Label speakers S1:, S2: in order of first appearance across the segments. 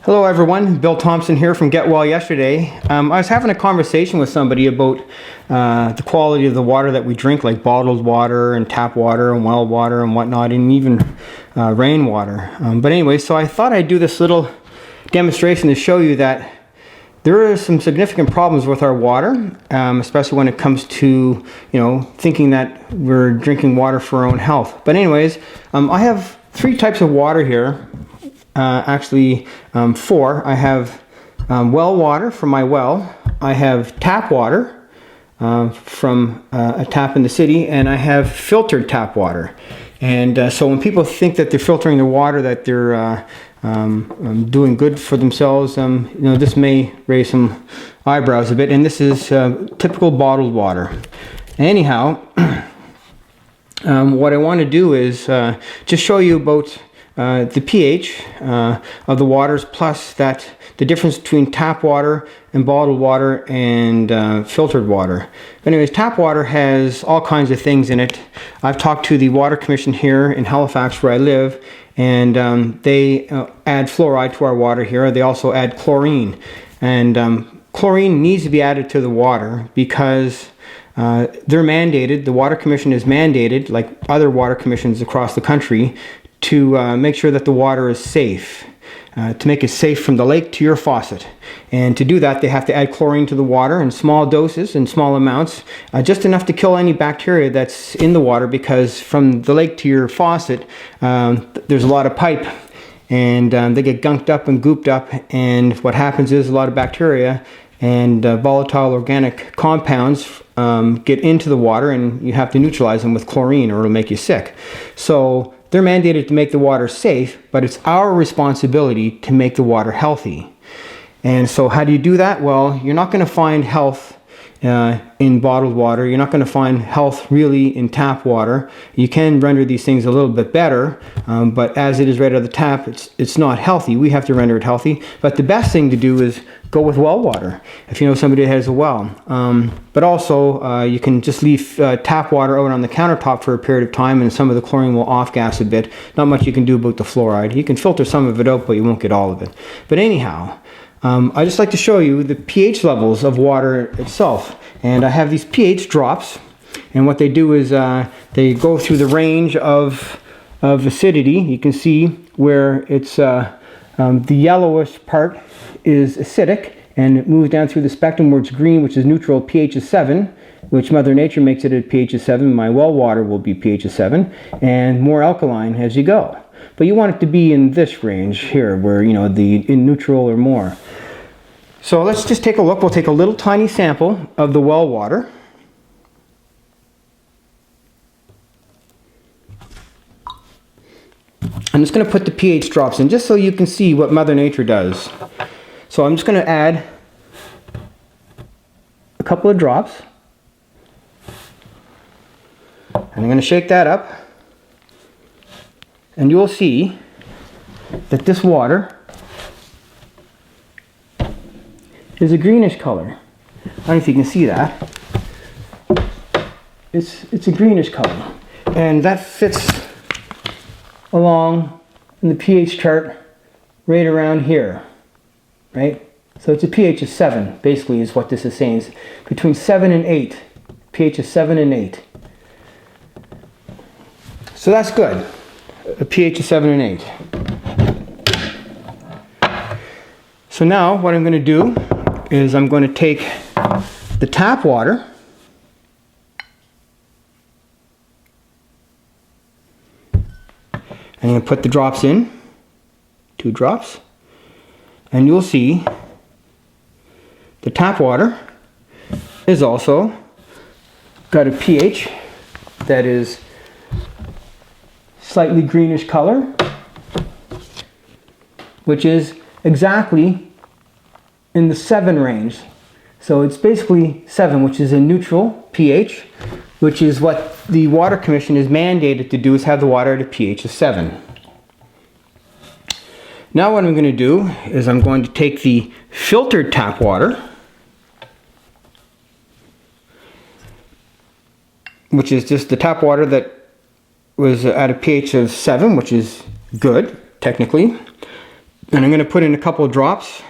S1: Hello everyone, Bill Thompson here from Get Well Yesterday. I was having a conversation with somebody about the quality of the water that we drink, like bottled water and tap water and well water and whatnot, and even rainwater. But anyway, so I thought I'd do this little demonstration to show you that there are some significant problems with our water, especially when it comes to, thinking that we're drinking water for our own health. But anyways, I have three types of water here. Four. I have well water from my well. I have tap water from a tap in the city, and I have filtered tap water. And so when people think that they're filtering the water, that they're doing good for themselves, this may raise some eyebrows a bit. And this is typical bottled water. Anyhow, what I want to do is just show you about the pH of the waters, plus the difference between tap water and bottled water and filtered water. But anyways, tap water has all kinds of things in it. I've talked to the Water Commission here in Halifax, where I live, and they add fluoride to our water here. They also add chlorine, and chlorine needs to be added to the water because they're mandated. The Water Commission is mandated, like other water commissions across the country, to make sure that the water is safe, to make it safe from the lake to your faucet. And to do that, they have to add chlorine to the water in small doses, in small amounts, just enough to kill any bacteria that's in the water, because from the lake to your faucet, there's a lot of pipe, and they get gunked up and gooped up, and what happens is a lot of bacteria and volatile organic compounds get into the water, and you have to neutralize them with chlorine or it'll make you sick. So they're mandated to make the water safe, but it's our responsibility to make the water healthy. And so how do you do that? Well, you're not going to find health in bottled water. You're not going to find health really in tap water. You can render these things a little bit better, but as it is right out of the tap, it's not healthy. We have to render it healthy. But the best thing to do is go with well water, if you know somebody that has a well. But also, you can just leave tap water out on the countertop for a period of time, and some of the chlorine will off-gas a bit. Not much you can do about the fluoride. You can filter some of it out, but you won't get all of it. But anyhow, I just like to show you the pH levels of water itself. And I have these pH drops, and what they do is they go through the range of acidity. You can see where it's the yellowish part is acidic, and it moves down through the spectrum where it's green, which is neutral, pH is 7, which Mother Nature makes it at pH of 7. My well water will be pH of 7, and more alkaline as you go. But you want it to be in this range here, where, in neutral or more. So let's just take a look. We'll take a little tiny sample of the well water. I'm just going to put the pH drops in, just so you can see what Mother Nature does. So I'm just going to add a couple of drops. And I'm going to shake that up. And you'll see that this water is a greenish color. I don't know if you can see that. It's a greenish color. And that fits along in the pH chart right around here, right? So it's a pH of 7, basically, is what this is saying. It's between 7 and 8. pH of 7 and 8. So that's good. A pH of 7 and 8. So now what I'm going to do is I'm going to take the tap water and I'm going to put the drops in, 2 drops, and you'll see the tap water is also got a pH that is slightly greenish color, which is exactly in the 7 range. So it's basically 7, which is a neutral pH, which is what the Water Commission is mandated to do, is have the water at a pH of 7. Now what I'm going to do is I'm going to take the filtered tap water, which is just the tap water that was at a pH of 7, which is good, technically. And I'm going to put in a couple of drops.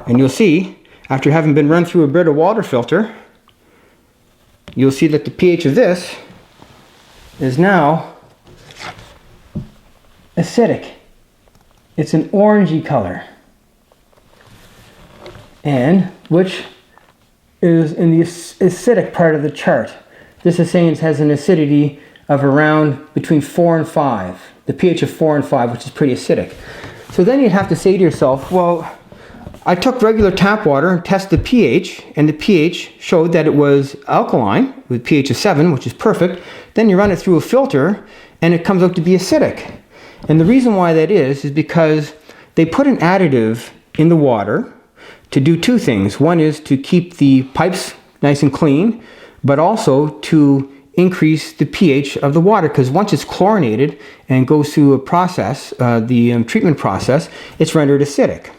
S1: And you'll see, after having been run through a Brita water filter, you'll see that the pH of this is now acidic. It's an orangey color. And which is in the acidic part of the chart. This is saying it has an acidity of around between 4 and 5. The pH of 4 and 5, which is pretty acidic. So then you'd have to say to yourself, well, I took regular tap water and tested the pH, and the pH showed that it was alkaline with pH of 7, which is perfect. Then you run it through a filter and it comes out to be acidic. And the reason why that is because they put an additive in the water to do two things. One is to keep the pipes nice and clean, but also to increase the pH of the water, because once it's chlorinated and goes through a process, the treatment process, it's rendered acidic.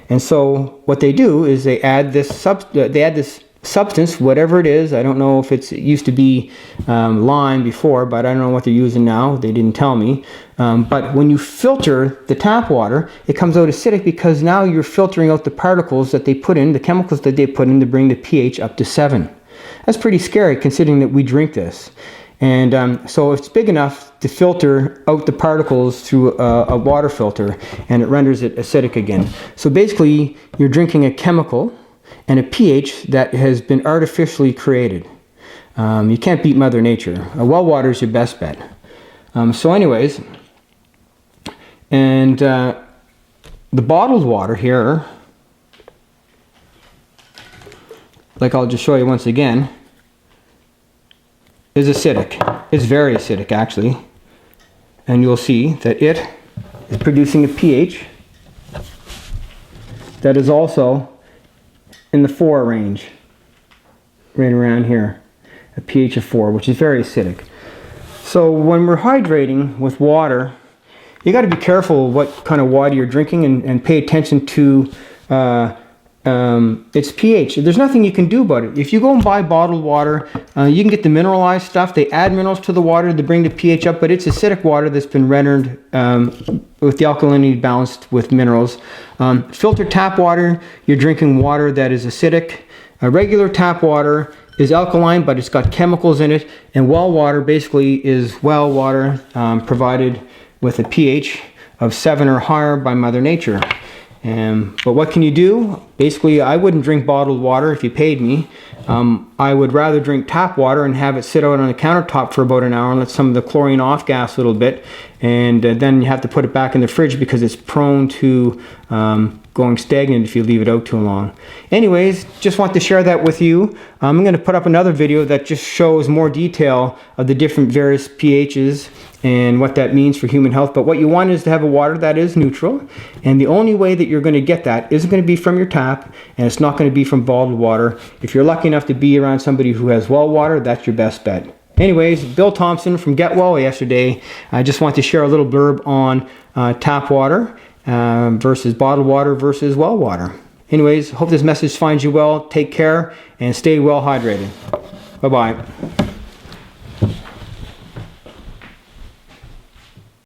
S1: And so what they do is they add this substance, whatever it is. I don't know if it used to be lime before, but I don't know what they're using now. They didn't tell me. But when you filter the tap water, it comes out acidic because now you're filtering out the particles that they put in, the chemicals that they put in to bring the pH up to 7. That's pretty scary considering that we drink this. And so it's big enough to filter out the particles through a water filter, and it renders it acidic again. So basically, you're drinking a chemical and a pH that has been artificially created. You can't beat Mother Nature. Well water is your best bet. So anyways, and the bottled water here, like I'll just show you once again, is acidic. It's very acidic actually. And you'll see that it is producing a pH that is also in the 4 range, right around here, a pH of 4, which is very acidic. So when we're hydrating with water, you got to be careful what kind of water you're drinking, and pay attention to its pH. There's nothing you can do about it. If you go and buy bottled water, you can get the mineralized stuff. They add minerals to the water to bring the pH up, but it's acidic water that's been rendered with the alkalinity balanced with minerals. Filtered tap water, you're drinking water that is acidic. Regular tap water is alkaline, but it's got chemicals in it. And well water basically is well water provided with a pH of 7 or higher by Mother Nature. But what can you do? Basically, I wouldn't drink bottled water if you paid me. I would rather drink tap water and have it sit out on the countertop for about an hour and let some of the chlorine off gas a little bit. And then you have to put it back in the fridge because it's prone to going stagnant if you leave it out too long. Anyways, just want to share that with you. I'm going to put up another video that just shows more detail of the different various pHs and what that means for human health. But what you want is to have a water that is neutral, and the only way that you're going to get that isn't going to be from your tap, and it's not going to be from bottled water. If you're lucky enough to be around somebody who has well water, that's your best bet. Anyways, Bill Thompson from Get Well yesterday. I just want to share a little blurb on tap water versus bottled water versus well water. Anyways, hope this message finds you well. Take care and stay well hydrated. Bye-bye.